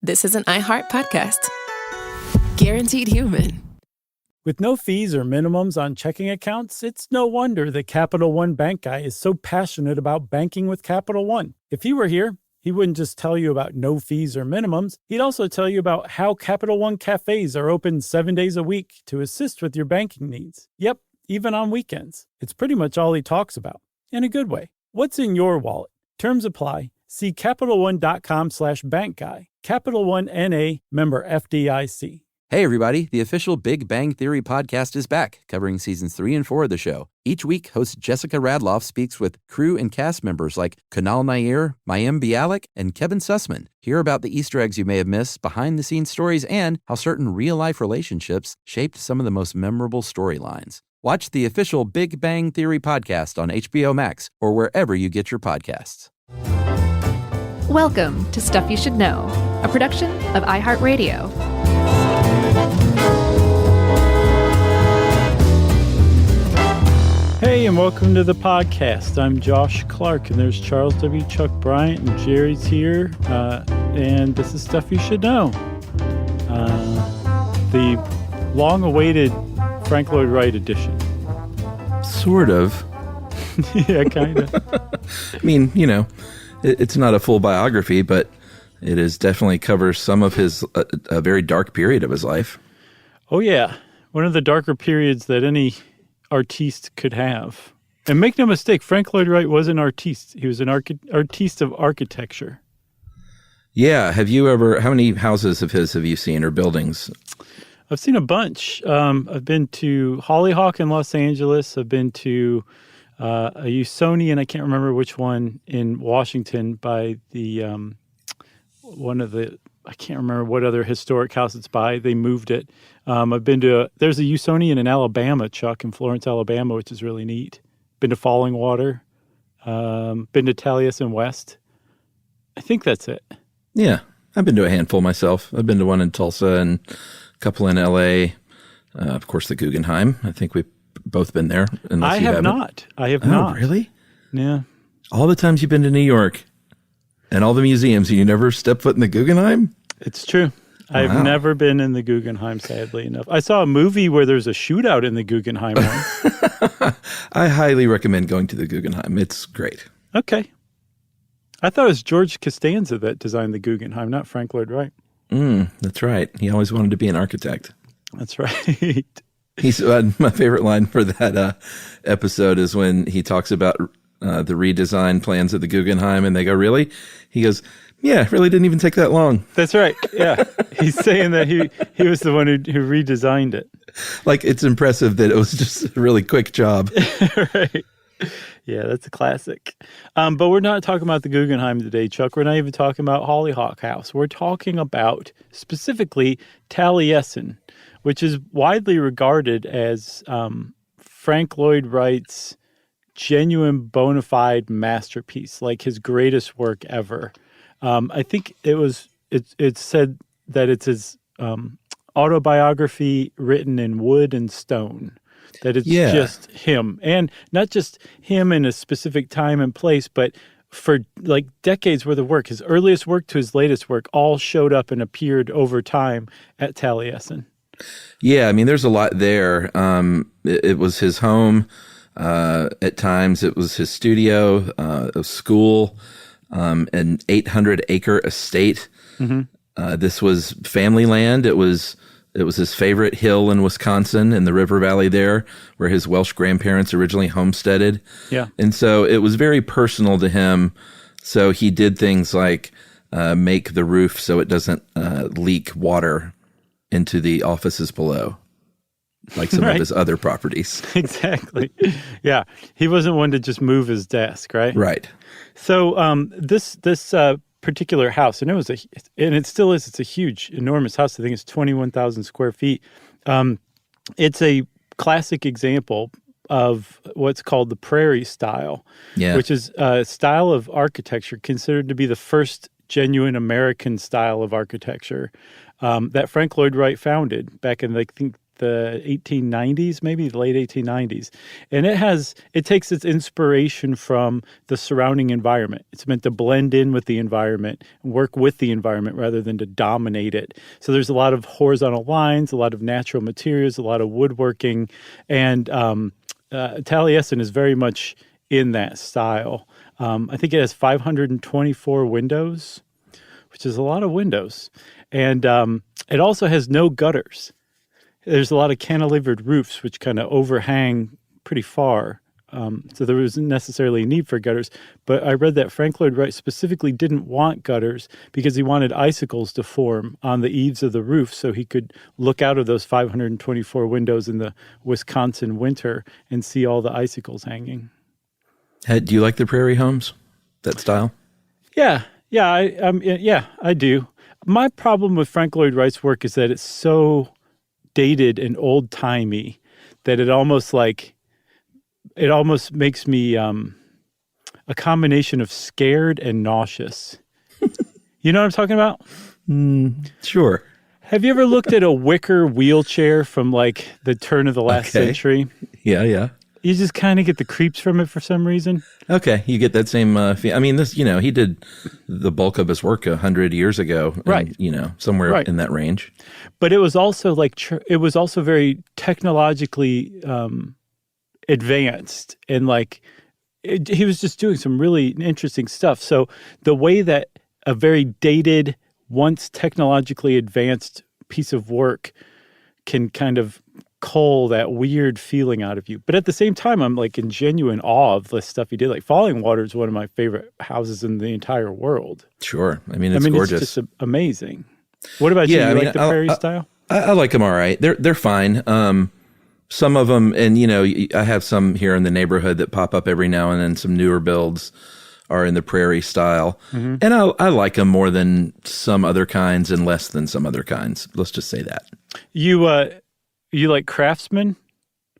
this is an iHeart podcast. Guaranteed human. With no fees or minimums on checking accounts, it's no wonder that Capital One Bank Guy is so passionate about banking with Capital One. If he were here, he wouldn't just tell you about no fees or minimums. He'd also tell you about how Capital One cafes are open 7 days a week to assist with your banking needs. Yep, even on weekends. It's pretty much all he talks about, in a good way. What's in your wallet? Terms apply. See CapitalOne.com/bankguy. Capital One N.A., member FDIC. Hey, everybody. The official Big Bang Theory podcast is back, covering seasons 3 and 4 of the show. Each week, host Jessica Radloff speaks with crew and cast members like Kunal Nair, Mayim Bialik, and Kevin Sussman. Hear about the Easter eggs you may have missed, behind-the-scenes stories, and how certain real-life relationships shaped some of the most memorable storylines. Watch the official Big Bang Theory podcast on HBO Max or wherever you get your podcasts. Welcome to Stuff You Should Know, a production of iHeartRadio. Hey, and welcome to the podcast. I'm Josh Clark, and there's Charles W. Chuck Bryant, and Jerry's here, and this is Stuff You Should Know. The long-awaited Frank Lloyd Wright edition. Sort of. Yeah, kind of. I mean, you know, it's not a full biography, but it is definitely covers some of his, a very dark period of his life. Oh, yeah. One of the darker periods that any artiste could have. And make no mistake, Frank Lloyd Wright was an artiste. He was an artiste of architecture. Yeah. Have you ever, how many houses of his have you seen or buildings? I've seen a bunch. I've been to Hollyhock in Los Angeles. I've been to a Usonian, I can't remember which one, in Washington by the, one of the, I can't remember what other historic house it's by. They moved it. I've been to, there's a Usonian in Alabama, Chuck, in Florence, Alabama, which is really neat. Been to Falling Water. Been to Taliesin West. I think that's it. Yeah. I've been to a handful myself. I've been to one in Tulsa and a couple in L.A. Of course, the Guggenheim. I think we've both been there. I have not. I have not. Really? Yeah. All the times you've been to New York and all the museums, and you never step foot in the Guggenheim? It's true. Wow. I've never been in the Guggenheim, sadly enough. I saw a movie where there's a shootout in the Guggenheim one. I highly recommend going to the Guggenheim. It's great. Okay. I thought it was George Costanza that designed the Guggenheim, not Frank Lloyd Wright. That's right. He always wanted to be an architect. That's right. He's my favorite line for that episode is when he talks about the redesign plans of the Guggenheim, and they go, "Really?" He goes, "Yeah, it really didn't even take that long." That's right. Yeah, he's saying that he was the one who redesigned it. Like, it's impressive that it was just a really quick job. Right. Yeah, that's a classic. But we're not talking about the Guggenheim today, Chuck. We're not even talking about Hollyhock House. We're talking about specifically Taliesin, which is widely regarded as Frank Lloyd Wright's genuine bona fide masterpiece, like his greatest work ever. I think it's said that it's his autobiography written in wood and stone, that it's just him, and not just him in a specific time and place, but for like decades worth of work. His earliest work to his latest work all showed up and appeared over time at Taliesin. Yeah, I mean, there's a lot there. It was his home. At times, it was his studio, a school, an 800-acre estate. Mm-hmm. This was family land. It was his favorite hill in Wisconsin, in the river valley there, where his Welsh grandparents originally homesteaded. Yeah, and so it was very personal to him. So he did things like make the roof so it doesn't leak water into the offices below, like some of his other properties. Exactly. Yeah. He wasn't one to just move his desk, right? Right. So this particular house, and it still is, it's a huge, enormous house. I think it's 21,000 square feet. It's a classic example of what's called the prairie style, which is a style of architecture considered to be the first genuine American style of architecture that Frank Lloyd Wright founded back in, I think, the 1890s, maybe the late 1890s. And it takes its inspiration from the surrounding environment. It's meant to blend in with the environment and work with the environment rather than to dominate it. So there's a lot of horizontal lines, a lot of natural materials, a lot of woodworking. And Taliesin is very much in that style. I think it has 524 windows, which is a lot of windows. And it also has no gutters. There's a lot of cantilevered roofs, which kind of overhang pretty far. So there wasn't necessarily a need for gutters. But I read that Frank Lloyd Wright specifically didn't want gutters because he wanted icicles to form on the eaves of the roof so he could look out of those 524 windows in the Wisconsin winter and see all the icicles hanging. Hey, do you like the prairie homes, that style? Yeah, I do. My problem with Frank Lloyd Wright's work is that it's so dated and old-timey that it almost makes me a combination of scared and nauseous. You know what I'm talking about? Sure. Have you ever looked at a wicker wheelchair from like the turn of the last century? Yeah. You just kind of get the creeps from it for some reason. Okay, you get that same feel. I mean, this, he did the bulk of his work 100 years ago, right? Somewhere in that range. But it was also very technologically advanced, and he was just doing some really interesting stuff. So the way that a very dated, once technologically advanced piece of work can kind of cull that weird feeling out of you. But at the same time, I'm like in genuine awe of the stuff he did. Like Falling Water is one of my favorite houses in the entire world. Sure. I mean, it's gorgeous. It's just amazing. What about you? You like the prairie style? I like them all right. They're fine. Some of them, and I have some here in the neighborhood that pop up every now and then. Some newer builds are in the prairie style. Mm-hmm. And I like them more than some other kinds and less than some other kinds. Let's just say that. You like Craftsman?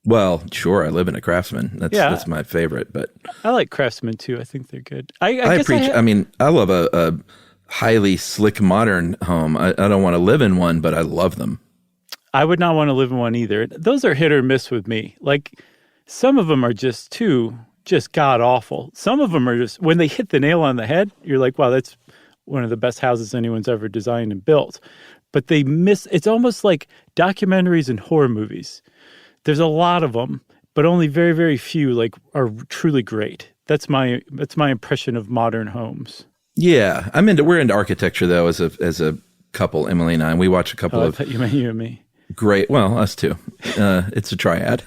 Well, sure. I live in a Craftsman. That's my favorite. But I like Craftsman too. I think they're good. I love a highly slick modern home. I don't want to live in one, but I love them. I would not want to live in one either. Those are hit or miss with me. Like some of them are just god awful. Some of them are just, when they hit the nail on the head, you're like, wow, that's one of the best houses anyone's ever designed and built. But they miss, it's almost like documentaries and horror movies. There's a lot of them, but only very, very few are truly great. That's my impression of modern homes. Yeah. We're into architecture though, as a couple, Emily and I. We watch a couple of. I thought you meant you and me. Great. Well, us too. It's a triad.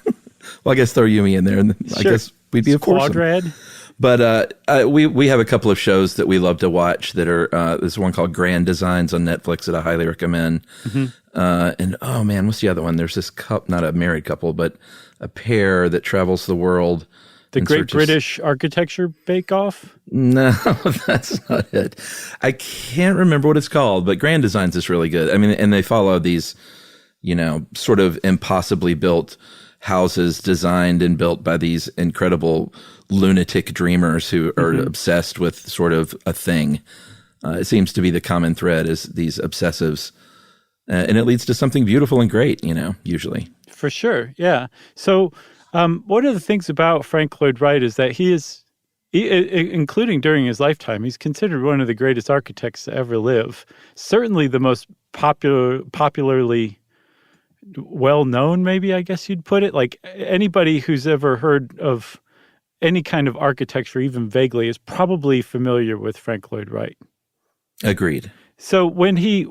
Well, I guess throw Yumi in there, and sure. I guess we'd be a quadrad. But we have a couple of shows that we love to watch that are there's one called Grand Designs on Netflix that I highly recommend. Mm-hmm. And oh man, what's the other one? There's this not a married couple, but a pair that travels the world. The Great British Architecture Bake Off? No, that's not it. I can't remember what it's called, but Grand Designs is really good. I mean, and they follow these, sort of impossibly built houses designed and built by these incredible lunatic dreamers who are obsessed with sort of a thing. It seems to be the common thread is these obsessives. And it leads to something beautiful and great, usually. For sure, yeah. So one of the things about Frank Lloyd Wright is that he is, including during his lifetime, he's considered one of the greatest architects to ever live. Certainly the most popularly well-known, maybe, I guess you'd put it. Like anybody who's ever heard of any kind of architecture, even vaguely, is probably familiar with Frank Lloyd Wright. Agreed. So when he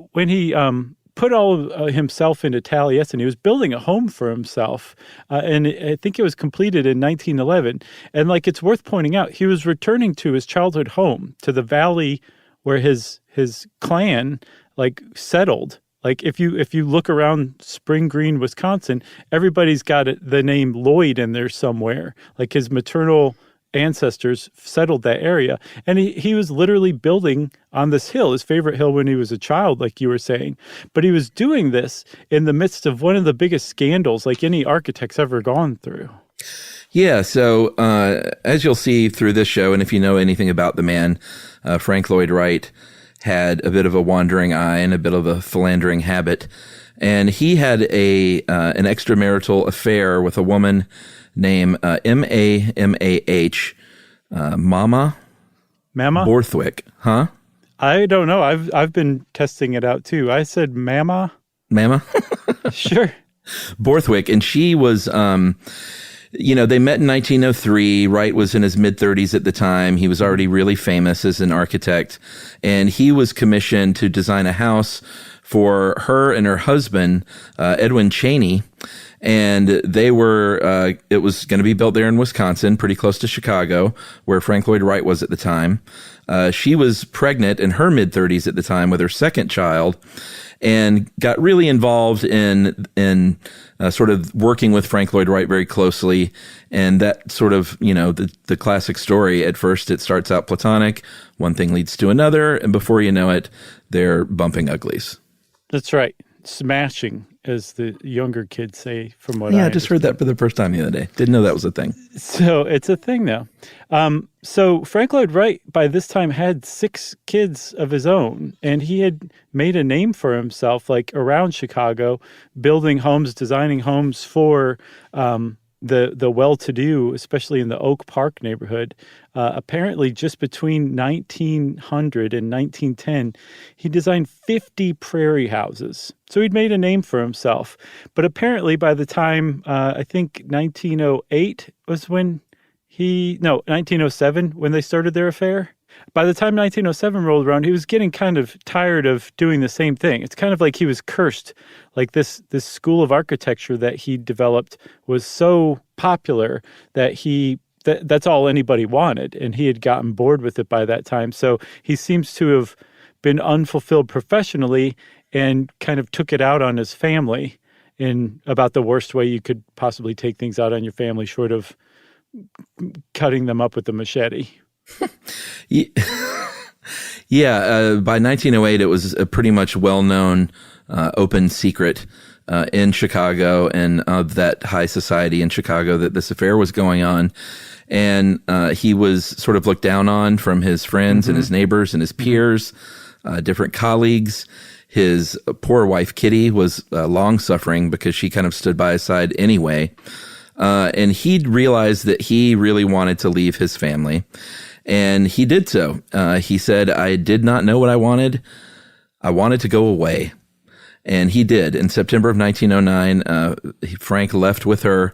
put all of himself into Taliesin, he was building a home for himself, and I think it was completed in 1911. And it's worth pointing out, he was returning to his childhood home, to the valley where his clan settled. If you look around Spring Green, Wisconsin, everybody's got the name Lloyd in there somewhere. His maternal ancestors settled that area. And he was literally building on this hill, his favorite hill when he was a child, like you were saying. But he was doing this in the midst of one of the biggest scandals any architect's ever gone through. Yeah, so as you'll see through this show, and if you know anything about the man, Frank Lloyd Wright had a bit of a wandering eye and a bit of a philandering habit. and he had an extramarital affair with a woman named M-A-M-A-H, Mama Borthwick, huh? I don't know. I've been testing it out too. I said Mama. Sure. Borthwick, and she was, they met in 1903. Wright was in his mid-30s at the time. He was already really famous as an architect, and he was commissioned to design a house for her and her husband, Edwin Cheney. And they were, it was going to be built there in Wisconsin, pretty close to Chicago, where Frank Lloyd Wright was at the time. She was pregnant in her mid-30s at the time with her second child, and got really involved in sort of working with Frank Lloyd Wright very closely. And that sort of, the classic story, at first it starts out platonic, one thing leads to another, and before you know it, they're bumping uglies. That's right. Smashing, as the younger kids say, from what I just heard that for the first time the other day. Didn't know that was a thing. So it's a thing now. So Frank Lloyd Wright, by this time, had 6 kids of his own, and he had made a name for himself, like around Chicago, building homes, designing homes for the well-to-do, especially in the Oak Park neighborhood. Apparently, just between 1900 and 1910, he designed 50 prairie houses. So he'd made a name for himself. But apparently, by the time, I think 1908 was when 1907, when they started their affair. By the time 1907 rolled around, he was getting kind of tired of doing the same thing. It's kind of like he was cursed. Like this school of architecture that he developed was so popular that that's all anybody wanted, and he had gotten bored with it by that time. So he seems to have been unfulfilled professionally and kind of took it out on his family in about the worst way you could possibly take things out on your family, short of cutting them up with a machete. By 1908, it was a pretty much well-known open secret in Chicago and of that high society in Chicago that this affair was going on. And he was sort of looked down on from his friends and his neighbors and his peers, different colleagues. His poor wife, Kitty, was long suffering because she kind of stood by his side anyway. And he realized that he really wanted to leave his family. And he did so. He said, I did not know what I wanted. I wanted to go away. And he did. In September of 1909, Frank left with her,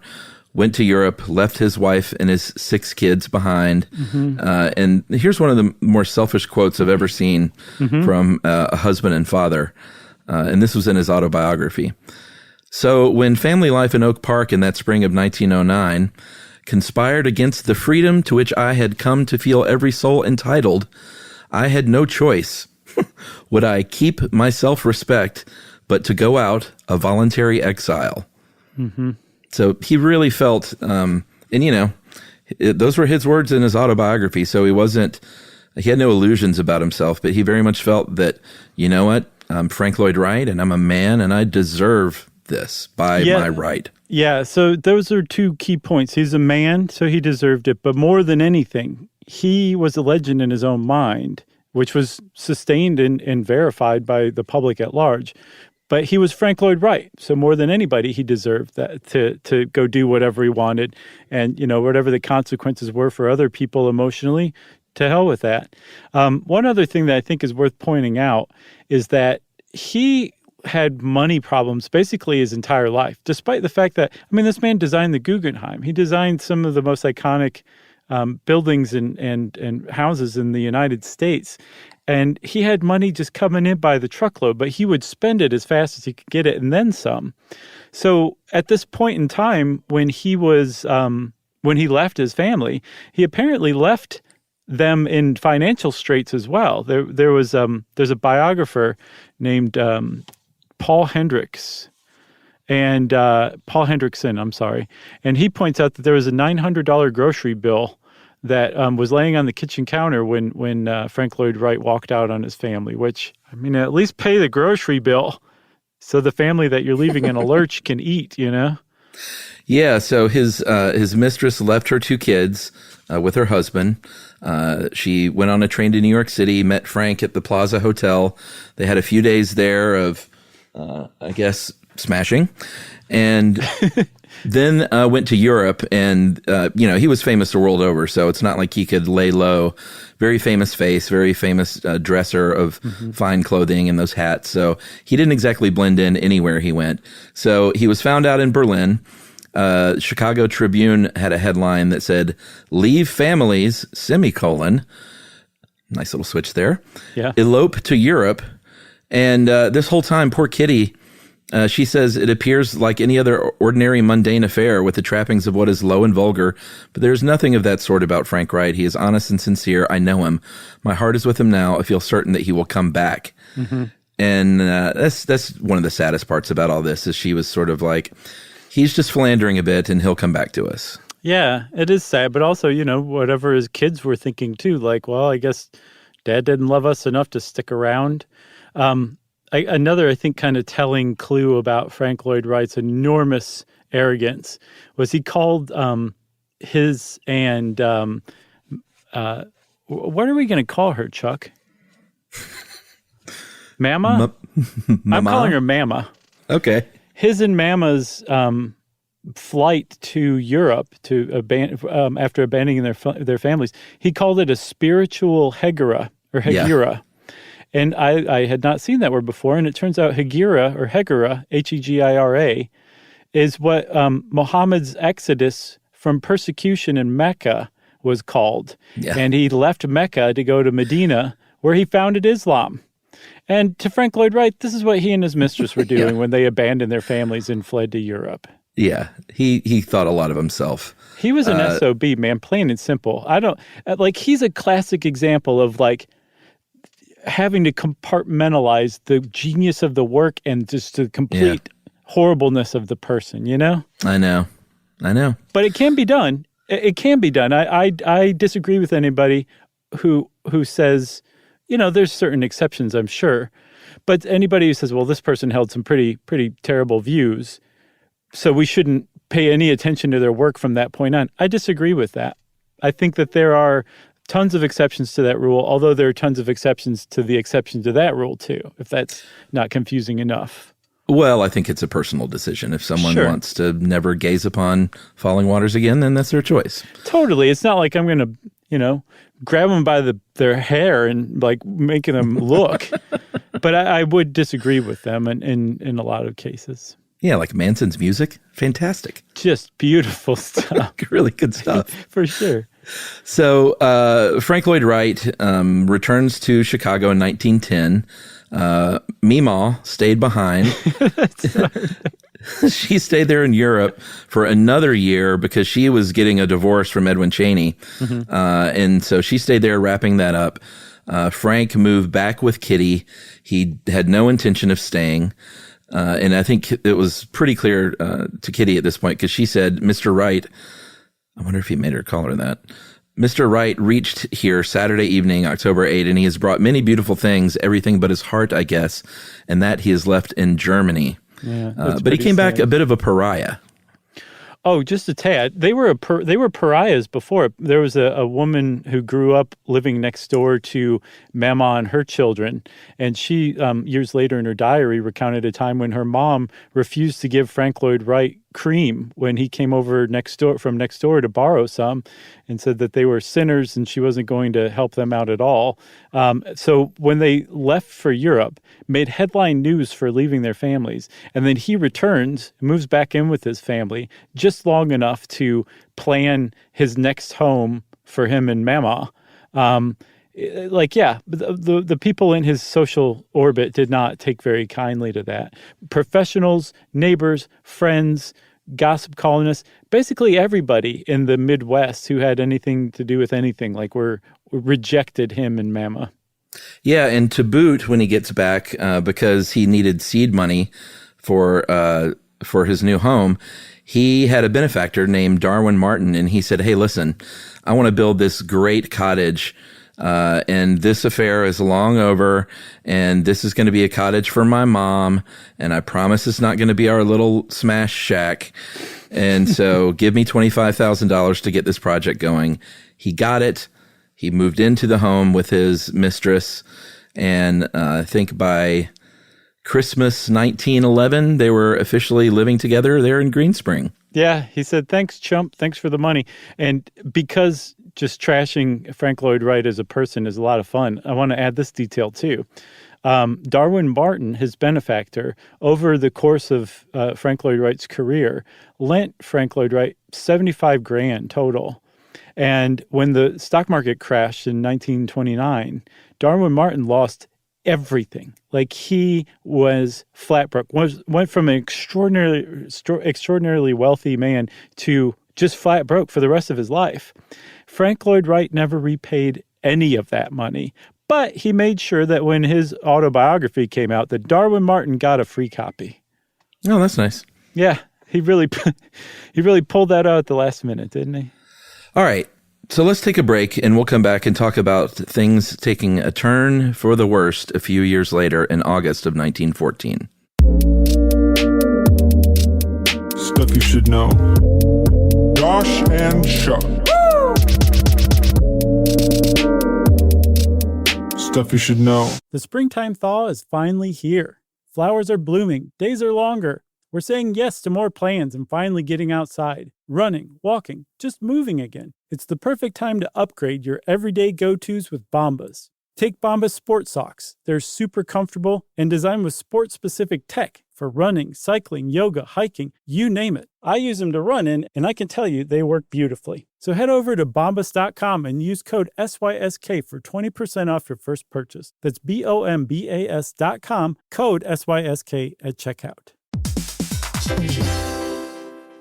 went to Europe, left his wife and his 6 kids behind. And here's one of the more selfish quotes I've ever seen from a husband and father. And this was in his autobiography. So when family life in Oak Park in that spring of 1909 conspired against the freedom to which I had come to feel every soul entitled, I had no choice. Would I keep my self-respect, but to go out a voluntary exile? So he really felt, those were his words in his autobiography. So he had no illusions about himself, but he very much felt that, you know what, I'm Frank Lloyd Wright and I'm a man and I deserve this by my right. Yeah, so those are 2 key points. He's a man, so he deserved it. But more than anything, he was a legend in his own mind, which was sustained and verified by the public at large. But he was Frank Lloyd Wright, so more than anybody, he deserved that to go do whatever he wanted. And, whatever the consequences were for other people emotionally, to hell with that. One other thing that I think is worth pointing out is that he had money problems basically his entire life, despite the fact that, this man designed the Guggenheim. He designed some of the most iconic buildings and houses in the United States. And he had money just coming in by the truckload, but he would spend it as fast as he could get it and then some. So at this point in time, when he left his family, he apparently left them in financial straits as well. There's a biographer named Paul Hendrickson, I'm sorry. And he points out that there was a $900 grocery bill that was laying on the kitchen counter when Frank Lloyd Wright walked out on his family, which, at least pay the grocery bill so the family that you're leaving in a lurch can eat, Yeah, so his mistress left her 2 kids with her husband. She went on a train to New York City, met Frank at the Plaza Hotel. They had a few days there of I guess, smashing. And then went to Europe, and, he was famous the world over, so it's not like he could lay low. Very famous face, very famous dresser of fine clothing and those hats. So he didn't exactly blend in anywhere he went. So he was found out in Berlin. Chicago Tribune had a headline that said, "Leave families, semicolon." Nice little switch there. Yeah. "Elope to Europe." And this whole time, poor Kitty, she says it appears like any other ordinary mundane affair with the trappings of what is low and vulgar, but there's nothing of that sort about Frank Wright. He is honest and sincere. I know him. My heart is with him now. I feel certain that he will come back. And that's one of the saddest parts about all this, is she was sort of like, he's just philandering a bit and he'll come back to us. Yeah, it is sad, but also, whatever his kids were thinking too, like, well, I guess Dad didn't love us enough to stick around. Another, I think, kind of telling clue about Frank Lloyd Wright's enormous arrogance was he called his and what are we going to call her, Chuck? Mama? I'm calling her Mama. Okay. His and Mama's flight to Europe after abandoning their families, he called it a spiritual Hegira or Hegira. Yeah. And I had not seen that word before, and it turns out Hegira or Hegira, Hegira, is what Muhammad's exodus from persecution in Mecca was called. Yeah. And he left Mecca to go to Medina, where he founded Islam. And to Frank Lloyd Wright, this is what he and his mistress were doing when they abandoned their families and fled to Europe. Yeah, he thought a lot of himself. He was an SOB, man, plain and simple. He's a classic example of, having to compartmentalize the genius of the work and just the complete horribleness of the person, I know. But it can be done. It can be done. I disagree with anybody who says, there's certain exceptions, I'm sure. But anybody who says, well, this person held some pretty terrible views, so we shouldn't pay any attention to their work from that point on, I disagree with that. I think that there are tons of exceptions to that rule, although there are tons of exceptions to the exception to that rule too, if that's not confusing enough. Well, I think it's a personal decision. If someone wants to never gaze upon falling waters again, then that's their choice. Totally. It's not like I'm going to, grab them by their hair and making them look. But I would disagree with them in a lot of cases. Yeah, like Manson's music. Fantastic. Just beautiful stuff. Really good stuff. For sure. So Frank Lloyd Wright returns to Chicago in 1910. Meemaw stayed behind. She stayed there in Europe for another year because she was getting a divorce from Edwin Cheney. And so she stayed there wrapping that up. Frank moved back with Kitty. He had no intention of staying. And I think it was pretty clear to Kitty at this point because she said, Mr. Wright, I wonder if he made her call her that. Mr. Wright reached here Saturday evening, October 8, and he has brought many beautiful things, everything but his heart, I guess, and that he has left in Germany. Yeah, but he came back a bit of a pariah. Oh, just a tad. They were pariahs before. There was a woman who grew up living next door to Mama and her children, and she, years later in her diary, recounted a time when her mom refused to give Frank Lloyd Wright cream when he came over from next door to borrow some, and said that they were sinners and she wasn't going to help them out at all. So when they left for Europe, made headline news for leaving their families, and then he returns, moves back in with his family, just long enough to plan his next home for him and Mama. The people in his social orbit did not take very kindly to that. Professionals, neighbors, friends, gossip columnists, basically everybody in the Midwest who had anything to do with anything, rejected him and Mama. Yeah, and to boot, when he gets back, because he needed seed money for his new home, he had a benefactor named Darwin Martin, and he said, hey, listen, I want to build this great cottage, and this affair is long over, and this is going to be a cottage for my mom, and I promise it's not going to be our little smash shack, and so give me $25,000 to get this project going. He got it. He moved into the home with his mistress, and I think by Christmas 1911, they were officially living together there in Green Spring. Yeah, he said, "Thanks, chump. Thanks for the money." And because just trashing Frank Lloyd Wright as a person is a lot of fun, I want to add this detail too. Darwin Martin, his benefactor, over the course of Frank Lloyd Wright's career, lent Frank Lloyd Wright $75,000 total. And when the stock market crashed in 1929, Darwin Martin lost everything. Like, he was flat broke. Went from an extraordinarily wealthy man to just flat broke for the rest of his life. Frank Lloyd Wright never repaid any of that money, but he made sure that when his autobiography came out, that Darwin Martin got a free copy. Oh, that's nice. Yeah, he really pulled that out at the last minute, didn't he? All right. So let's take a break, and we'll come back and talk about things taking a turn for the worst a few years later in August of 1914. Stuff you should know. Josh and Chuck. Stuff you should know. The springtime thaw is finally here. Flowers are blooming. Days are longer. We're saying yes to more plans and finally getting outside, running, walking, just moving again. It's the perfect time to upgrade your everyday go-tos with Bombas. Take Bombas Sport Socks. They're super comfortable and designed with sport-specific tech for running, cycling, yoga, hiking, you name it. I use them to run in, and I can tell you they work beautifully. So head over to bombas.com and use code SYSK for 20% off your first purchase. That's BOMBAS.com, code SYSK at checkout.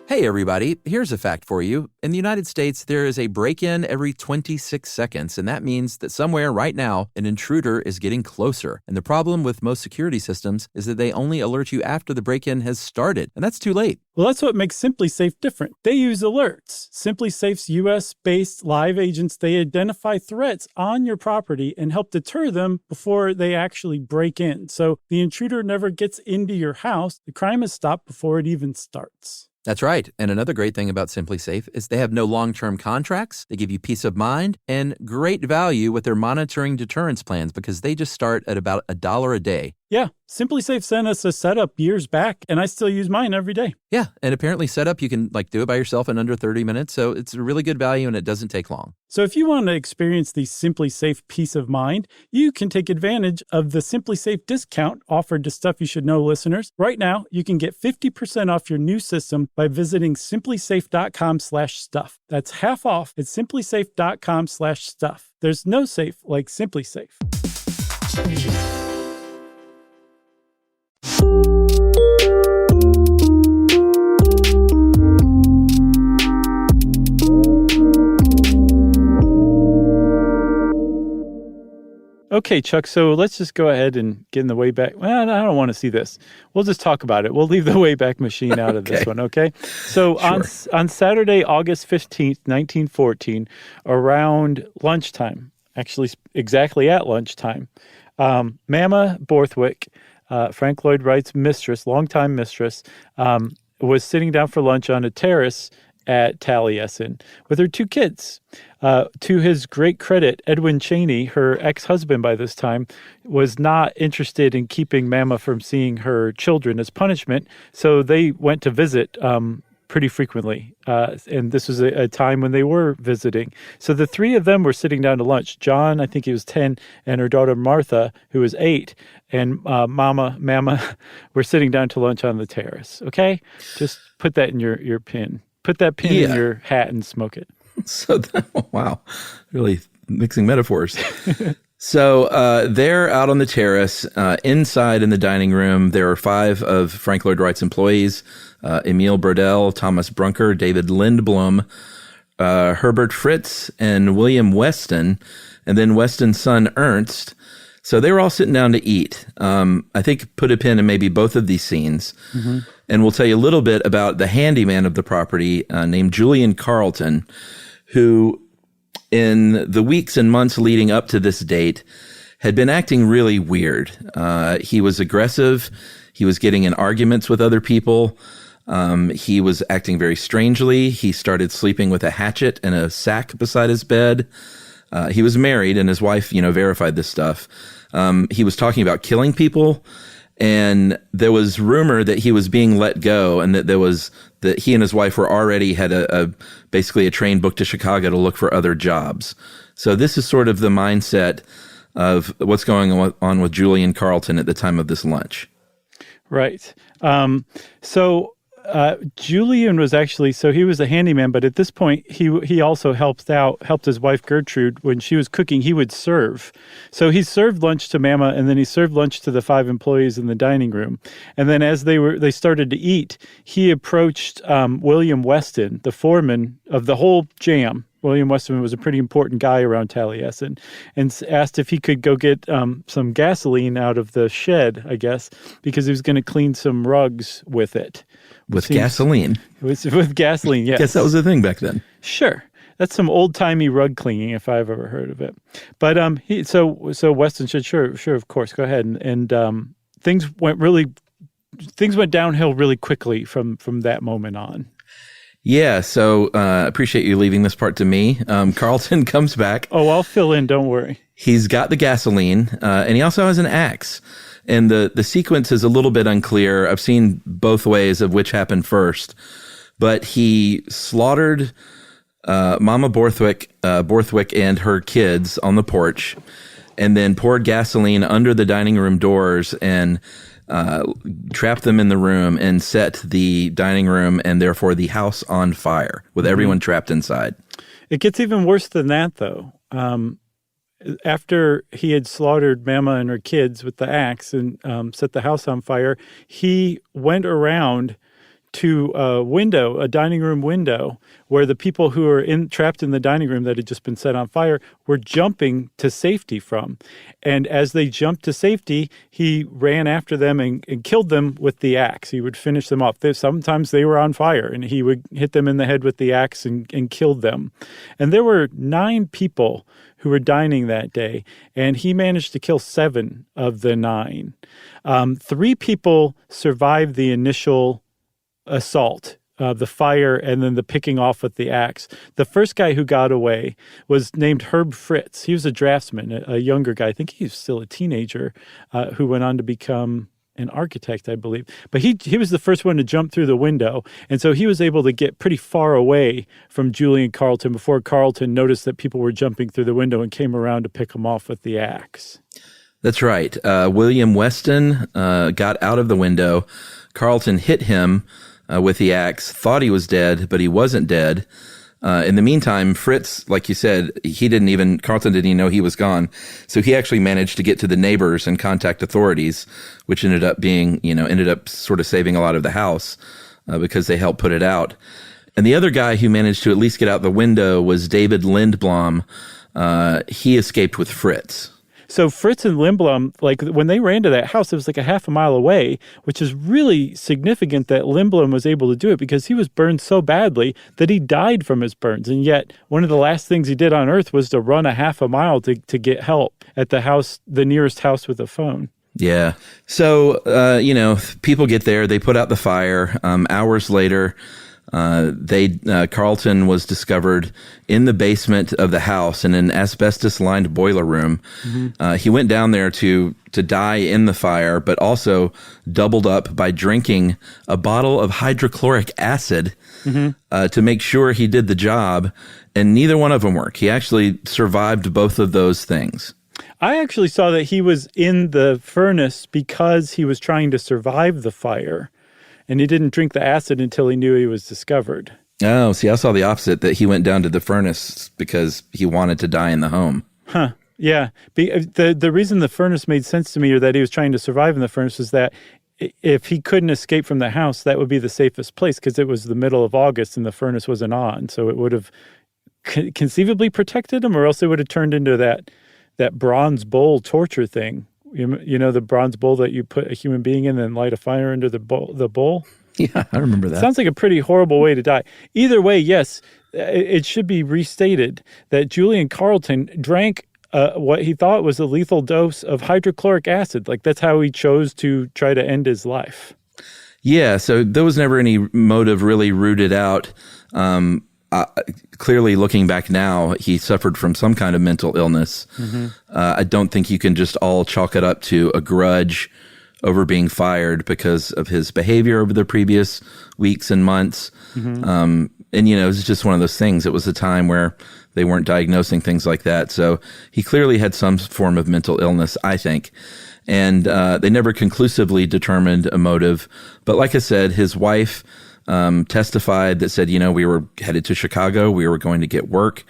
Hey everybody, here's a fact for you. In the United States, there is a break-in every 26 seconds, and that means that somewhere right now, an intruder is getting closer. And the problem with most security systems is that they only alert you after the break-in has started, and that's too late. Well, that's what makes SimpliSafe different. They use alerts. SimpliSafe's U.S.-based live agents, they identify threats on your property and help deter them before they actually break in. So the intruder never gets into your house. The crime is stopped before it even starts. That's right. And another great thing about SimpliSafe is they have no long-term contracts. They give you peace of mind and great value with their monitoring deterrence plans because they just start at about $1 a day. Yeah, SimpliSafe sent us a setup years back, and I still use mine every day. Yeah, and apparently setup, you can do it by yourself in under 30 minutes, so it's a really good value and it doesn't take long. So if you want to experience the SimpliSafe peace of mind, you can take advantage of the SimpliSafe discount offered to Stuff You Should Know listeners. Right now, you can get 50% off your new system by visiting simplisafe.com/stuff. That's half off at simplisafe.com/stuff. There's no safe like SimpliSafe. Okay, Chuck, so let's just go ahead and get in the Wayback. Well, I don't want to see this. We'll just talk about it. We'll leave the Wayback Machine out of this one, okay? So Sure. on Saturday, August 15th, 1914, around lunchtime, actually exactly at lunchtime, Mama Borthwick, Frank Lloyd Wright's mistress, longtime mistress, was sitting down for lunch on a terrace at Taliesin with her two kids. To his great credit, Edwin Cheney, her ex-husband by this time, was not interested in keeping Mama from seeing her children as punishment, so they went to visit pretty frequently. And this was a time when they were visiting. So the three of them were sitting down to lunch. John, I think he was 10, and her daughter Martha, who was 8, and Mama were sitting down to lunch on the terrace. Okay? Just put that in your pin. Put that pin in your hat and smoke it. So, wow, really mixing metaphors. So they're out on the terrace. Inside in the dining room, there are 5 of Frank Lloyd Wright's employees, Emil Brodell, Thomas Brunker, David Lindblom, Herbert Fritz, and William Weston, and then Weston's son, Ernst. So they were all sitting down to eat. I think put a pin in maybe both of these scenes. Mm-hmm. And we'll tell you a little bit about the handyman of the property named Julian Carlton, who in the weeks and months leading up to this date had been acting really weird. He was aggressive. He was getting in arguments with other people. He was acting very strangely. He started sleeping with a hatchet and a sack beside his bed. He was married, and his wife, verified this stuff. He was talking about killing people. And there was rumor that he was being let go, and that he and his wife were already had basically a train booked to Chicago to look for other jobs. So this is sort of the mindset of what's going on with Julian Carlton at the time of this lunch. Right. Julian was actually, so he was a handyman, but at this point, he also helped his wife Gertrude when she was cooking. He would serve. So he served lunch to Mama, and then he served lunch to the 5 employees in the dining room. And then as they started to eat, he approached William Weston, the foreman of the whole jam. William Weston was a pretty important guy around Taliesin, and asked if he could go get some gasoline out of the shed, I guess, because he was going to clean some rugs with it. With gasoline? With gasoline, yes. Guess that was a thing back then. Sure. That's some old-timey rug cleaning, if I've ever heard of it. But so Weston said, sure, of course, go ahead. And things went downhill really quickly from that moment on. Yeah, so I appreciate you leaving this part to me. Carlton comes back. Oh, I'll fill in, don't worry. He's got the gasoline, and he also has an axe. And the sequence is a little bit unclear. I've seen both ways of which happened first. But he slaughtered Mama Borthwick and her kids on the porch, and then poured gasoline under the dining room doors and trapped them in the room and set the dining room and therefore the house on fire with everyone trapped inside. It gets even worse than that, though. After he had slaughtered Mama and her kids with the axe and set the house on fire, he went around to a dining room window, where the people who were trapped in the dining room that had just been set on fire were jumping to safety from. And as they jumped to safety, he ran after them and killed them with the axe. He would finish them off. Sometimes they were on fire, and he would hit them in the head with the axe and killed them. And there were 9 people who were dining that day, and he managed to kill 7 of the 9. 3 people survived the initial assault, the fire, and then the picking off with the axe. The first guy who got away was named Herb Fritz. He was a draftsman, a younger guy. I think he was still a teenager, who went on to become an architect, I believe. But he was the first one to jump through the window, and so he was able to get pretty far away from Julian Carlton before Carlton noticed that people were jumping through the window and came around to pick him off with the axe. That's right. William Weston got out of the window. Carlton hit him with the axe, thought he was dead, but he wasn't dead. In the meantime, Fritz, like you said, Carlton didn't even know he was gone. So he actually managed to get to the neighbors and contact authorities, which ended up sort of saving a lot of the house because they helped put it out. And the other guy who managed to at least get out the window was David Lindblom. He escaped with Fritz. So Fritz and Lindblom, like when they ran to that house, it was like a half a mile away, which is really significant that Lindblom was able to do it because he was burned so badly that he died from his burns. And yet one of the last things he did on earth was to run a half a mile to get help at the nearest house with a phone. Yeah. So, people get there, they put out the fire. Hours later, Carlton was discovered in the basement of the house in an asbestos-lined boiler room. Mm-hmm. He went down there to die in the fire, but also doubled up by drinking a bottle of hydrochloric acid to make sure he did the job, and neither one of them worked. He actually survived both of those things. I actually saw that he was in the furnace because he was trying to survive the fire. And he didn't drink the acid until he knew he was discovered. Oh, see, I saw the opposite, that he went down to the furnace because he wanted to die in the home. Huh. Yeah. The reason the furnace made sense to me, or that he was trying to survive in the furnace, was that if he couldn't escape from the house, that would be the safest place because it was the middle of August and the furnace wasn't on. So it would have conceivably protected him, or else it would have turned into that bronze bowl torture thing. You know, the bronze bowl that you put a human being in and light a fire under the bowl? Yeah, I remember that. Sounds like a pretty horrible way to die. Either way, yes, it should be restated that Julian Carlton drank what he thought was a lethal dose of hydrochloric acid. Like, that's how he chose to try to end his life. Yeah, so there was never any motive really rooted out. Clearly, looking back now, he suffered from some kind of mental illness. Mm-hmm. I don't think you can just all chalk it up to a grudge over being fired because of his behavior over the previous weeks and months. And, it was just one of those things. It was a time where they weren't diagnosing things like that. So he clearly had some form of mental illness, I think. And they never conclusively determined a motive. But like I said, his wife testified that said, we were headed to Chicago. We were going to get work.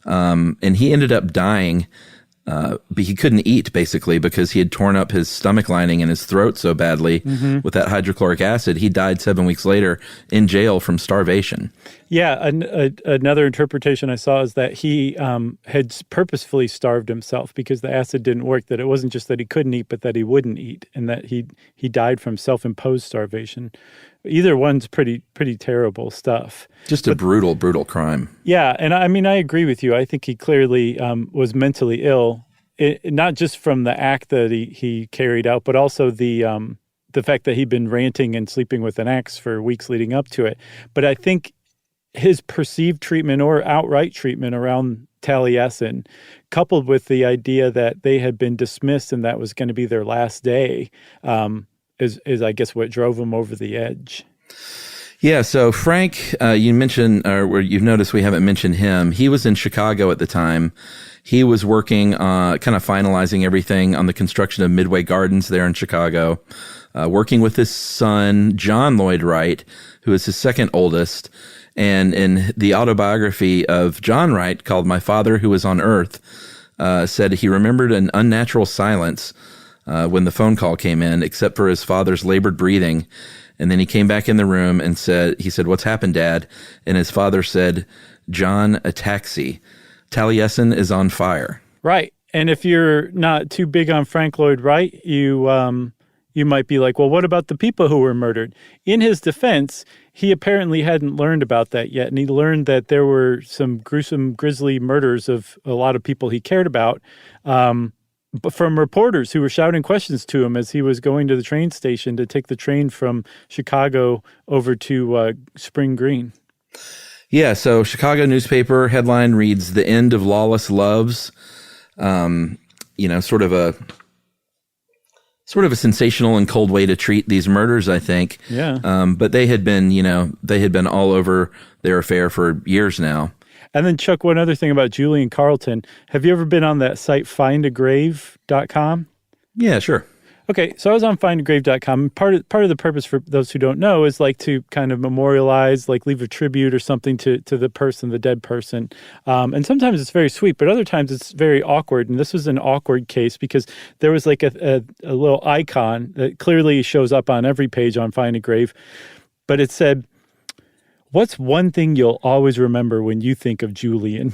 And he ended up dying. But he couldn't eat, basically, because he had torn up his stomach lining and his throat so badly with that hydrochloric acid. He died 7 weeks later in jail from starvation. Yeah, another interpretation I saw is that he had purposefully starved himself because the acid didn't work, that it wasn't just that he couldn't eat, but that he wouldn't eat, and that he died from self-imposed starvation. Either one's pretty terrible stuff. Just a brutal, brutal crime. Yeah, and I agree with you. I think he clearly was mentally ill, not just from the act that he carried out, but also the fact that he'd been ranting and sleeping with an axe for weeks leading up to it. But I think his perceived treatment or outright treatment around Taliesin, coupled with the idea that they had been dismissed and that was going to be their last day, is I guess what drove him over the edge. Yeah, so Frank, you mentioned, or you've noticed we haven't mentioned him. He was in Chicago at the time. He was working, kind of finalizing everything on the construction of Midway Gardens there in Chicago, working with his son, John Lloyd Wright, who is his second oldest. And in the autobiography of John Wright, called My Father Who Was on Earth, said he remembered an unnatural silence when the phone call came in, except for his father's labored breathing. And then he came back in the room and said, "What's happened, Dad?" And his father said, "John, a taxi. Taliesin is on fire." Right. And if you're not too big on Frank Lloyd Wright, you might be like, well, what about the people who were murdered? In his defense, he apparently hadn't learned about that yet. And he learned that there were some gruesome, grisly murders of a lot of people he cared about, but from reporters who were shouting questions to him as he was going to the train station to take the train from Chicago over to Spring Green. Yeah, so Chicago newspaper headline reads, "The End of Lawless Loves." Sort of a sensational and cold way to treat these murders, I think. Yeah. But they had been all over their affair for years now. And then, Chuck, one other thing about Julie and Carlton. Have you ever been on that site findagrave.com? Yeah, sure. Okay, so I was on findagrave.com. Part of the purpose, for those who don't know, is like to kind of memorialize, like leave a tribute or something to the person, the dead person. And sometimes it's very sweet, but other times it's very awkward. And this was an awkward case because there was like a little icon that clearly shows up on every page on Find a Grave. But it said, "What's one thing you'll always remember when you think of Julian?"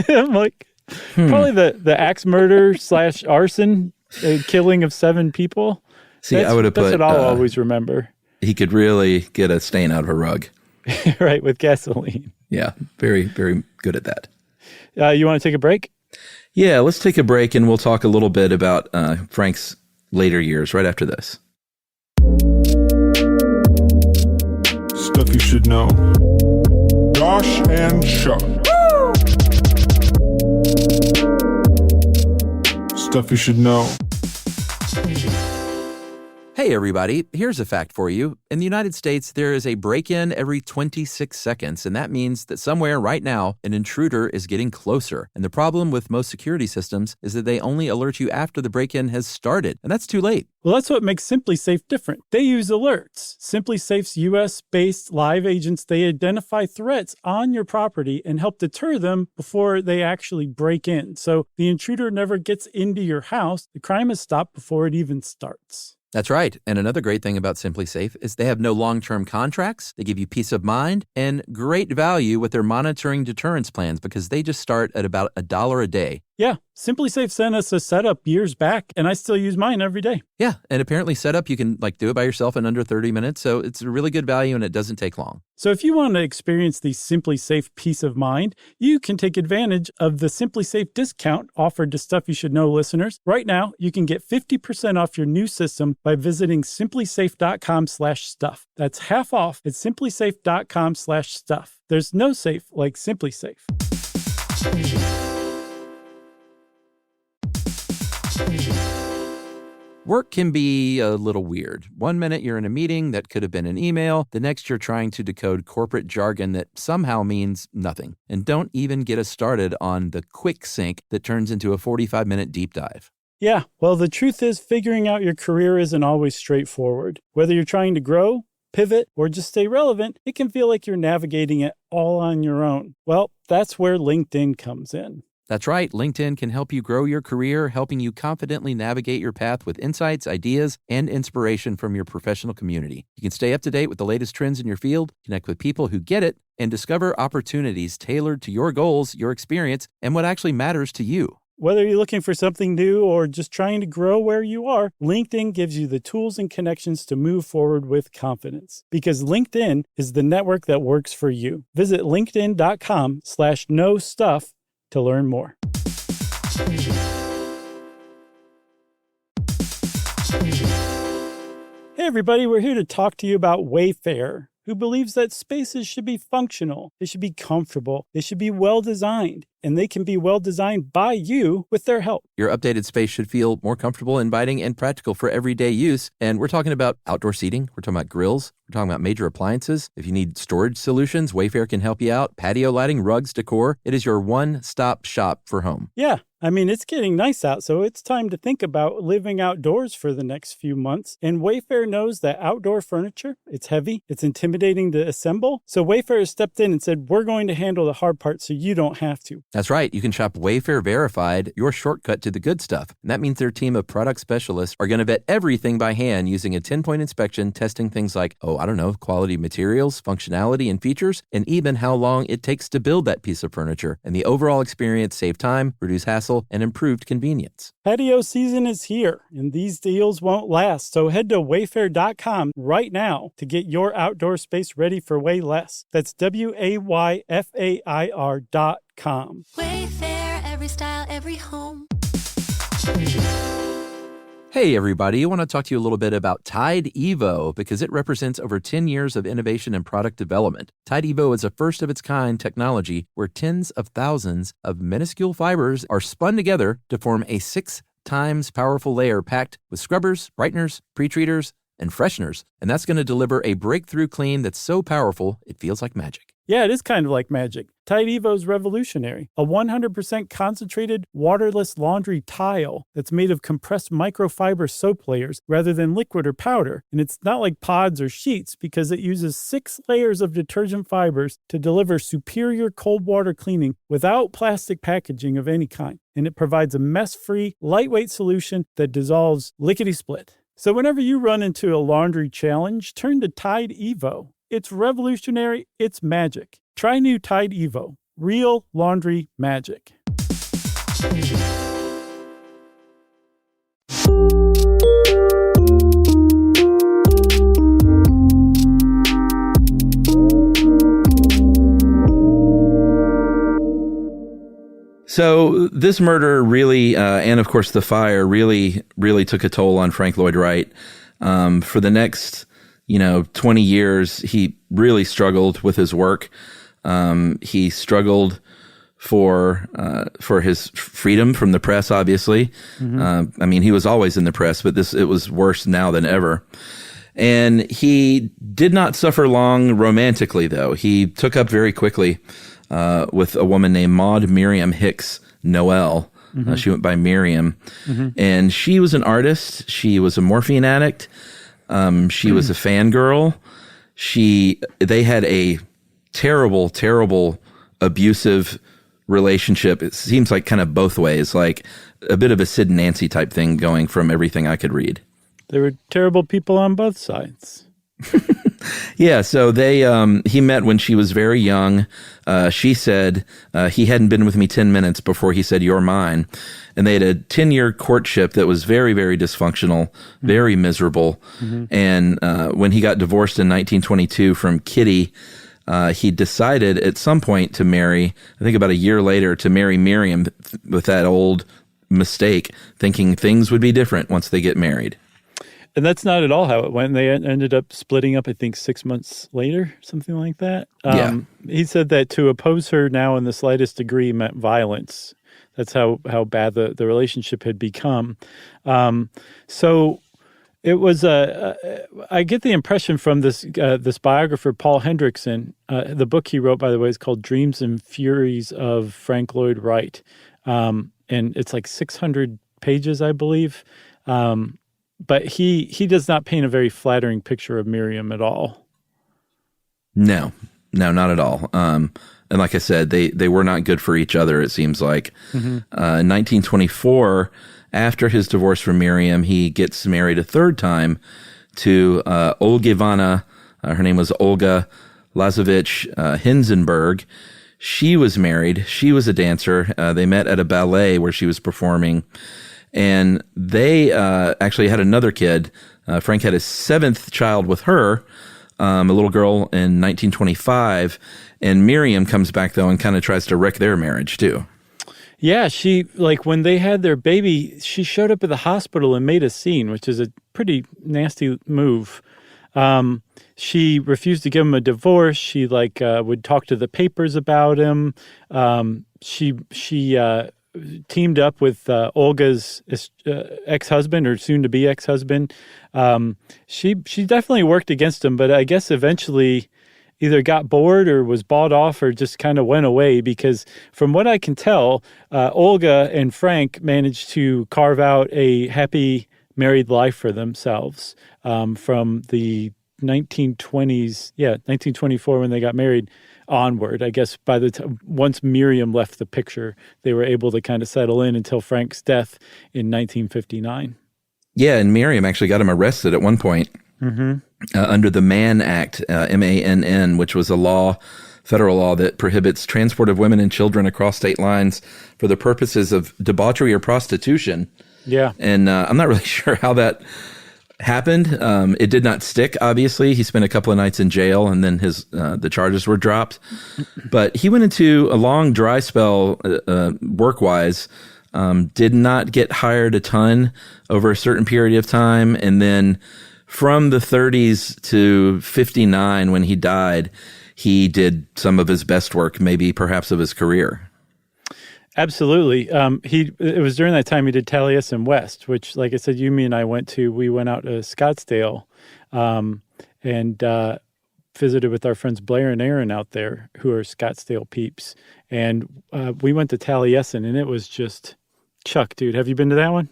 I'm like, probably the axe murder / arson. A killing of 7 people. See, I would have put. That's what I'll always remember. He could really get a stain out of a rug. Right, with gasoline. Yeah, very, very good at that. You want to take a break? Yeah, let's take a break and we'll talk a little bit about Frank's later years right after this. Stuff you should know. Josh and Chuck. Stuff you should know. Hey everybody, here's a fact for you. In the United States, there is a break-in every 26 seconds, and that means that somewhere right now, an intruder is getting closer. And the problem with most security systems is that they only alert you after the break-in has started, and that's too late. Well, that's what makes SimpliSafe different. They use alerts. SimpliSafe's U.S.-based live agents, they identify threats on your property and help deter them before they actually break in. So the intruder never gets into your house. The crime is stopped before it even starts. That's right. And another great thing about SimpliSafe is they have no long-term contracts. They give you peace of mind and great value with their monitoring deterrence plans because they just start at about $1 a day. Yeah, SimpliSafe sent us a setup years back, and I still use mine every day. Yeah, and apparently setup, you can do it by yourself in under 30 minutes, so it's a really good value and it doesn't take long. So if you want to experience the SimpliSafe peace of mind, you can take advantage of the SimpliSafe discount offered to Stuff You Should Know listeners. Right now, you can get 50% off your new system by visiting simplisafe.com/stuff. That's half off at simplisafe.com/stuff. There's no safe like SimpliSafe. Work can be a little weird. One minute you're in a meeting that could have been an email. The next you're trying to decode corporate jargon that somehow means nothing. And don't even get us started on the quick sync that turns into a 45-minute deep dive. Yeah, well, the truth is figuring out your career isn't always straightforward. Whether you're trying to grow, pivot, or just stay relevant, it can feel like you're navigating it all on your own. Well, that's where LinkedIn comes in. That's right. LinkedIn can help you grow your career, helping you confidently navigate your path with insights, ideas, and inspiration from your professional community. You can stay up to date with the latest trends in your field, connect with people who get it, and discover opportunities tailored to your goals, your experience, and what actually matters to you. Whether you're looking for something new or just trying to grow where you are, LinkedIn gives you the tools and connections to move forward with confidence. Because LinkedIn is the network that works for you. Visit linkedin.com/knowstuff to learn more. Hey everybody, we're here to talk to you about Wayfair, who believes that spaces should be functional, they should be comfortable, they should be well-designed, and they can be well-designed by you with their help. Your updated space should feel more comfortable, inviting, and practical for everyday use. And we're talking about outdoor seating. We're talking about grills. We're talking about major appliances. If you need storage solutions, Wayfair can help you out. Patio lighting, rugs, decor. It is your one-stop shop for home. Yeah, I mean, it's getting nice out, so it's time to think about living outdoors for the next few months. And Wayfair knows that outdoor furniture, it's heavy, it's intimidating to assemble. So Wayfair has stepped in and said, we're going to handle the hard part so you don't have to. That's right. You can shop Wayfair Verified, your shortcut to the good stuff. And that means their team of product specialists are going to vet everything by hand using a 10-point inspection, testing things like, quality materials, functionality, and features, and even how long it takes to build that piece of furniture. And the overall experience save time, reduce hassle, and improved convenience. Patio season is here, and these deals won't last. So head to wayfair.com right now to get your outdoor space ready for way less. That's WAYFAIR.com. Wayfair, every style, every home. Hey everybody, I want to talk to you a little bit about Tide Evo because it represents over 10 years of innovation and product development. Tide Evo is a first-of-its-kind technology where tens of thousands of minuscule fibers are spun together to form a 6 times powerful layer packed with scrubbers, brighteners, pre-treaters, and fresheners. And that's going to deliver a breakthrough clean that's so powerful it feels like magic. Yeah, it is kind of like magic. Tide Evo is revolutionary. A 100% concentrated, waterless laundry tile that's made of compressed microfiber soap layers rather than liquid or powder. And it's not like pods or sheets because it uses 6 layers of detergent fibers to deliver superior cold water cleaning without plastic packaging of any kind. And it provides a mess-free, lightweight solution that dissolves lickety-split. So whenever you run into a laundry challenge, turn to Tide Evo. It's revolutionary, it's magic. Try new Tide Evo. Real laundry magic. So this murder really, and of course the fire, really took a toll on Frank Lloyd Wright. For the next 20 years, he really struggled with his work. He struggled for his freedom from the press, obviously. Mm-hmm. He was always in the press, but it was worse now than ever. And he did not suffer long romantically, though. He took up very quickly with a woman named Maud Miriam Hicks Noel. Mm-hmm. She went by Miriam. Mm-hmm. And she was an artist. She was a morphine addict. She was a fangirl. They had a terrible, terrible, abusive relationship. It seems like kind of both ways, like a bit of a Sid and Nancy type thing going from everything I could read. There were terrible people on both sides. Yeah, so he met when she was very young. She said he hadn't been with me 10 minutes before he said, "You're mine." And they had a 10-year courtship that was very, very dysfunctional, very miserable. Mm-hmm. And when he got divorced in 1922 from Kitty, he decided at some point to marry, I think about a year later, to marry Miriam with that old mistake, thinking things would be different once they get married. And that's not at all how it went. They ended up splitting up, I think, 6 months later, something like that. Yeah. He said that to oppose her now in the slightest degree meant violence, That's how bad the relationship had become. So it was I get the impression from this biographer, Paul Hendrickson. The book he wrote, by the way, is called Dreams and Furies of Frank Lloyd Wright. And it's like 600 pages, I believe. But he does not paint a very flattering picture of Miriam at all. No, not at all. And like I said, they were not good for each other, it seems like. In 1924, after his divorce from Miriam, he gets married a third time to Olga Ivana. Her name was Olga Lazovich Hinzenberg. She was married. She was a dancer. They met at a ballet where she was performing. And they actually had another kid. Frank had his seventh child with her, a little girl, in 1925. And Miriam comes back, though, and kind of tries to wreck their marriage, too. Yeah, she, like, when they had their baby, she showed up at the hospital and made a scene, which is a pretty nasty move. She refused to give him a divorce. She, would talk to the papers about him. She teamed up with Olga's ex-husband, or soon-to-be ex-husband. She definitely worked against him, but I guess eventually either got bored or was bought off or just kind of went away, because from what I can tell, Olga and Frank managed to carve out a happy married life for themselves from the 1920s, 1924 when they got married onward. I guess by the time, once Miriam left the picture, they were able to kind of settle in until Frank's death in 1959. Yeah, and Miriam actually got him arrested at one point. Under the Mann Act, MANN, which was a federal law that prohibits transport of women and children across state lines for the purposes of debauchery or prostitution. Yeah. And I'm not really sure how that happened. It did not stick, obviously. He spent a couple of nights in jail, and then the charges were dropped. But he went into a long dry spell work-wise, did not get hired a ton over a certain period of time, and then from the 30s to 59, when he died, he did some of his best work, maybe perhaps of his career. Absolutely. It was during that time he did Taliesin West, which, like I said, me and I went to. We went out to Scottsdale and visited with our friends Blair and Aaron out there, who are Scottsdale peeps. And we went to Taliesin, and it was just Chuck, dude. Have you been to that one?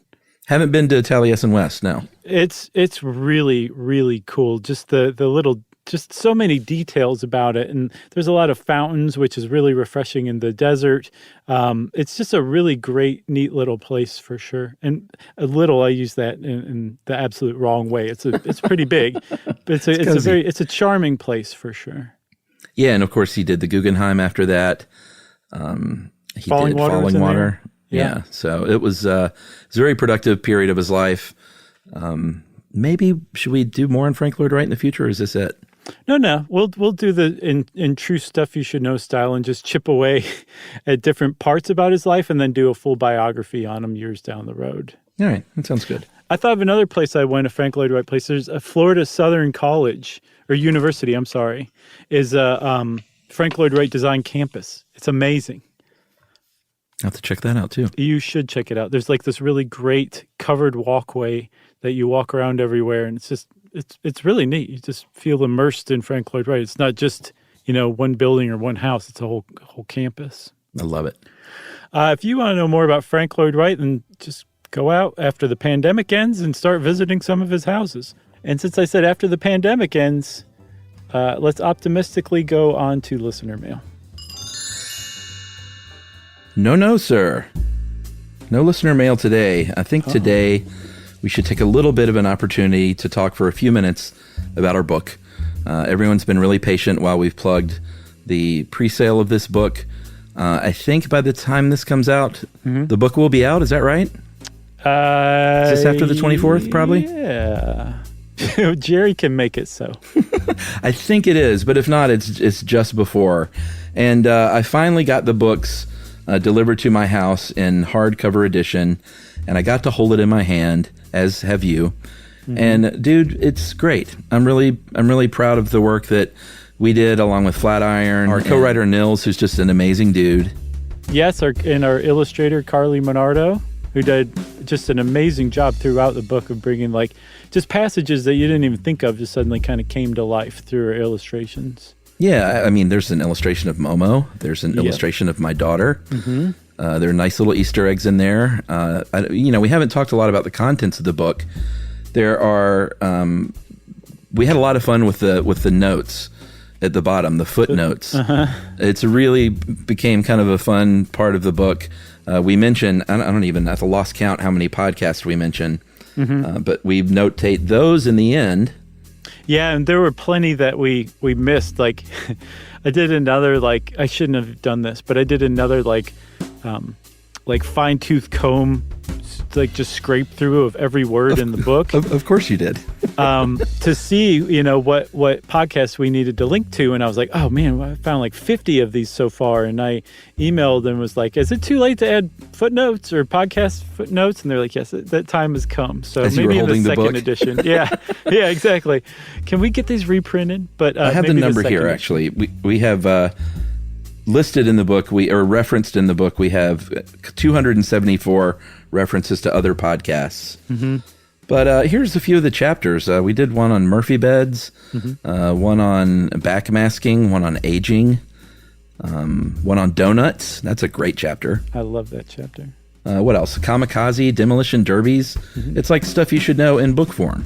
Haven't been to Taliesin West, no. It's really, really cool. Just the little, just so many details about it. And there's a lot of fountains, which is really refreshing in the desert. It's just a really great, neat little place for sure. And a little, I use that in the absolute wrong way. It's pretty big, but it's a charming place for sure. Yeah, and of course he did the Guggenheim after that. He Falling did Water Falling Water. Yeah. So it was a very productive period of his life. Maybe should we do more on Frank Lloyd Wright in the future, or is this it? No. We'll do the in true Stuff You Should Know style and just chip away at different parts about his life and then do a full biography on him years down the road. All right. That sounds good. I thought of another place I went, a Frank Lloyd Wright place. There's a Florida Southern College, or University, I'm sorry, is a Frank Lloyd Wright Design Campus. It's amazing. I'll have to check that out too. You should check it out. There's like this really great covered walkway that you walk around everywhere, and it's really neat. You just feel immersed in Frank Lloyd Wright. It's not just, one building or one house. It's a whole campus. I love it. If you want to know more about Frank Lloyd Wright, then just go out after the pandemic ends and start visiting some of his houses. And since I said after the pandemic ends, let's optimistically go on to listener mail. No, sir. No listener mail today. I think today we should take a little bit of an opportunity to talk for a few minutes about our book. Everyone's been really patient while we've plugged the pre-sale of this book. I think by the time this comes out, the book will be out. Is that right? Is this after the 24th, probably? Yeah. Jerry can make it so. I think it is, but if not, it's just before. And I finally got the books delivered to my house in hardcover edition, and I got to hold it in my hand, as have you. And dude, it's great. I'm really proud of the work that we did along with Flatiron, our co-writer Nils, who's just an amazing dude. Yes, our illustrator, Carly Monardo, who did just an amazing job throughout the book of bringing like just passages that you didn't even think of just suddenly kind of came to life through her illustrations. Yeah, I mean, there's an illustration of Momo. There's an illustration of my daughter. Mm-hmm. There are nice little Easter eggs in there. We haven't talked a lot about the contents of the book. There are, we had a lot of fun with the notes at the bottom, the footnotes. It's really became kind of a fun part of the book. We mention, I don't even have to lost count how many podcasts we mention, but we notate those in the end. Yeah, and there were plenty that we missed. Like, I did another, like, I shouldn't have done this, but I did another, like fine-tooth comb, like, just scrape through of every word in the book. Of course you did. To see, what podcasts we needed to link to. And I was like, oh, man, I found like 50 of these so far. And I emailed and was like, is it too late to add footnotes or podcast footnotes? And they're like, yes, that time has come. So as maybe in the second book. edition. Yeah, exactly. Can we get these reprinted? But I have the number here, actually. We have... listed in the book, referenced in the book, we have 274 references to other podcasts. Mm-hmm. But here's a few of the chapters. We did one on Murphy beds, one on backmasking, one on aging, one on donuts. That's a great chapter. I love that chapter. What else? Kamikaze, demolition derbies. Mm-hmm. It's like stuff you should know in book form.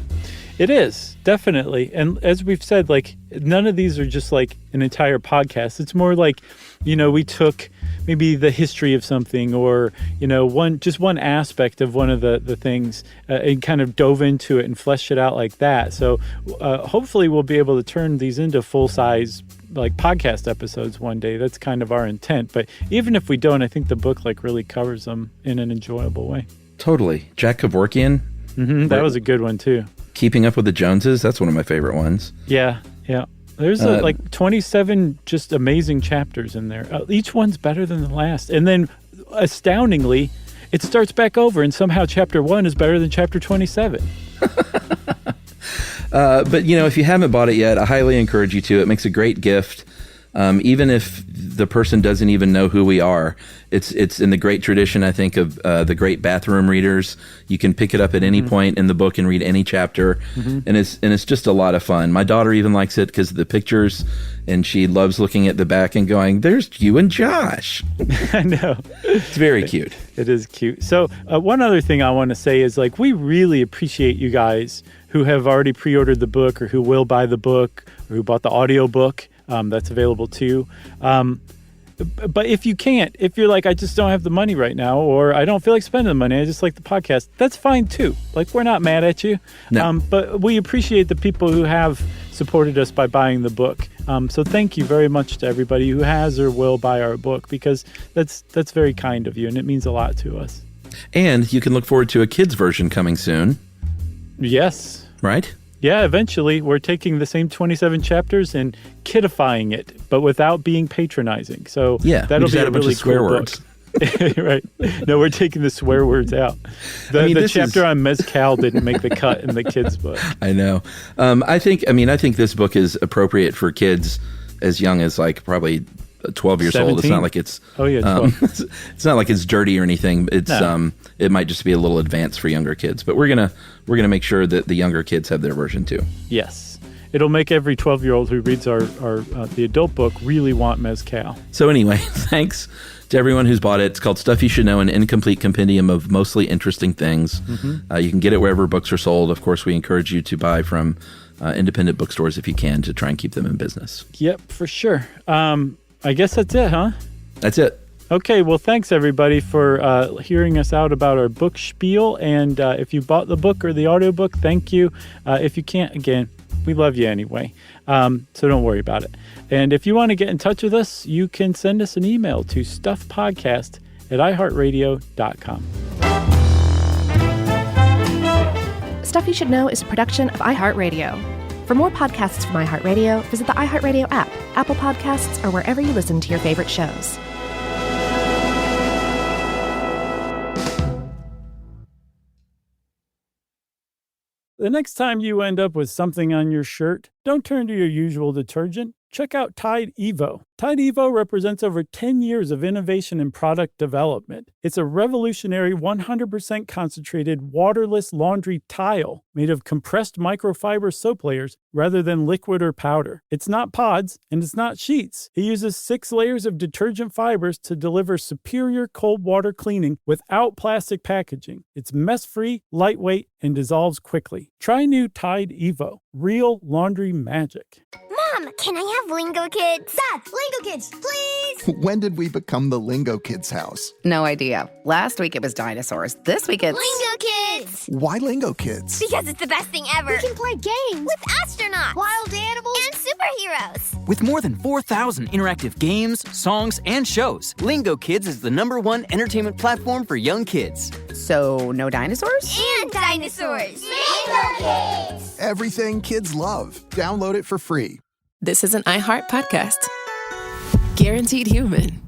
It is, definitely. And as we've said, like, none of these are just like an entire podcast. It's more like, we took maybe the history of something or, one aspect of one of the things and kind of dove into it and fleshed it out like that. So hopefully we'll be able to turn these into full-size like podcast episodes one day. That's kind of our intent. But even if we don't, I think the book like really covers them in an enjoyable way. Totally. Jack Kevorkian. Mm-hmm, that was a good one too. Keeping Up with the Joneses, that's one of my favorite ones. Yeah. There's like 27 just amazing chapters in there. Each one's better than the last. And then, astoundingly, it starts back over, and somehow chapter 1 is better than chapter 27. But, if you haven't bought it yet, I highly encourage you to. It makes a great gift. Even if the person doesn't even know who we are, it's in the great tradition, I think, of the great bathroom readers. You can pick it up at any point in the book and read any chapter, and it's just a lot of fun. My daughter even likes it because of the pictures, and she loves looking at the back and going, "There's you and Josh." I know. It's very cute. It is cute. So one other thing I want to say is, like, we really appreciate you guys who have already pre-ordered the book or who will buy the book or who bought the audio book. That's available too. But if you can't, if you're like, I just don't have the money right now, or I don't feel like spending the money, I just like the podcast, that's fine too. Like, we're not mad at you. No. But we appreciate the people who have supported us by buying the book. So thank you very much to everybody who has or will buy our book, because that's very kind of you, and it means a lot to us. And you can look forward to a kids version coming soon. Yes. Right? Yeah, eventually we're taking the same 27 chapters and kidifying it, but without being patronizing. So yeah, that'll be a really swear cool words. Book. Right. No, we're taking the swear words out. The chapter on Mezcal didn't make the cut in the kids' book. I know. I think this book is appropriate for kids as young as like probably 12 years 17? old. It's not like it's 12. It's not like it's dirty or anything. It's it might just be a little advanced for younger kids, but we're gonna make sure that the younger kids have their version too. Yes, it'll make every 12-year-old who reads our the adult book really want Mezcal. So anyway, thanks to everyone who's bought it. It's called Stuff You Should Know, an incomplete compendium of mostly interesting things. Mm-hmm. You can get it wherever books are sold. Of course, we encourage you to buy from independent bookstores if you can, to try and keep them in business. Yep, for sure. I guess that's it, huh? That's it. Okay, well, thanks, everybody, for hearing us out about our book spiel. And if you bought the book or the audiobook, thank you. If you can't, again, we love you anyway. So don't worry about it. And if you want to get in touch with us, you can send us an email to stuffpodcast@iheartradio.com. Stuff You Should Know is a production of iHeartRadio. For more podcasts from iHeartRadio, visit the iHeartRadio app, Apple Podcasts, or wherever you listen to your favorite shows. The next time you end up with something on your shirt, don't turn to your usual detergent. check out Tide Evo. Tide Evo represents over 10 years of innovation in product development. It's a revolutionary 100% concentrated waterless laundry tile made of compressed microfiber soap layers rather than liquid or powder. It's not pods and it's not sheets. It uses 6 layers of detergent fibers to deliver superior cold water cleaning without plastic packaging. It's mess-free, lightweight, and dissolves quickly. Try new Tide Evo. Real laundry magic. Mom, can I have Lingo Kids? Dad, Lingo Kids, please! When did we become the Lingo Kids house? No idea. Last week it was dinosaurs. This week it's... Lingo Kids! Why Lingo Kids? Because it's the best thing ever. We can play games with astronauts, wild animals, and superheroes. With more than 4,000 interactive games, songs, and shows, Lingo Kids is the #1 entertainment platform for young kids. So, no dinosaurs? And dinosaurs! Lingo Kids! Everything kids love. Download it for free. This is an iHeart podcast. Guaranteed human.